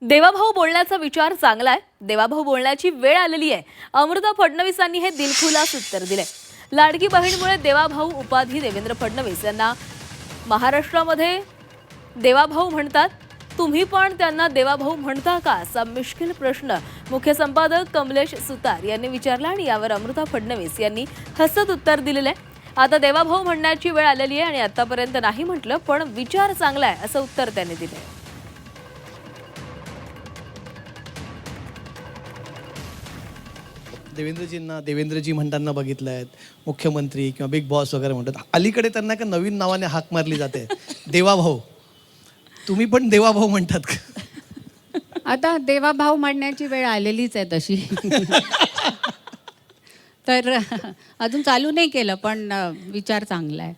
देवाभाऊ बोलण्याचा विचार चांगला आहे. देवाभाऊ बोलण्याची वेळ आलेली आहे. अमृता फडणवीसांनी हे दिलखुलास उत्तर दिले. लाडकी बहीणमुळे देवाभाऊ उपाधी देवेंद्र फडणवीस यांना महाराष्ट्रामध्ये देवाभाऊ म्हणतात. तुम्ही पण त्यांना देवाभाऊ म्हणता का, असा मिश्किल प्रश्न मुख्य संपादक कमलेश सुतार यांनी विचारला आणि यावर अमृता फडणवीस यांनी हसत उत्तर दिलेलं आहे. आता देवाभाऊ म्हणण्याची वेळ आलेली आहे आणि आतापर्यंत नाही म्हटलं, पण विचार चांगला आहे असं उत्तर त्यांनी दिलं. देवेंद्रजींना देवेंद्रजी म्हणताना बघितलं आहेत, मुख्यमंत्री किंवा बिग बॉस वगैरे म्हणतात. अलीकडे त्यांना एका नवीन नावाने हाक मारली जाते, देवाभाऊ. तुम्ही पण देवाभाऊ म्हणतात का? आता देवाभाऊ म्हणण्याची वेळ आलेलीच आहे तशी. तर अजून चालू नाही केलं, पण विचार चांगला आहे.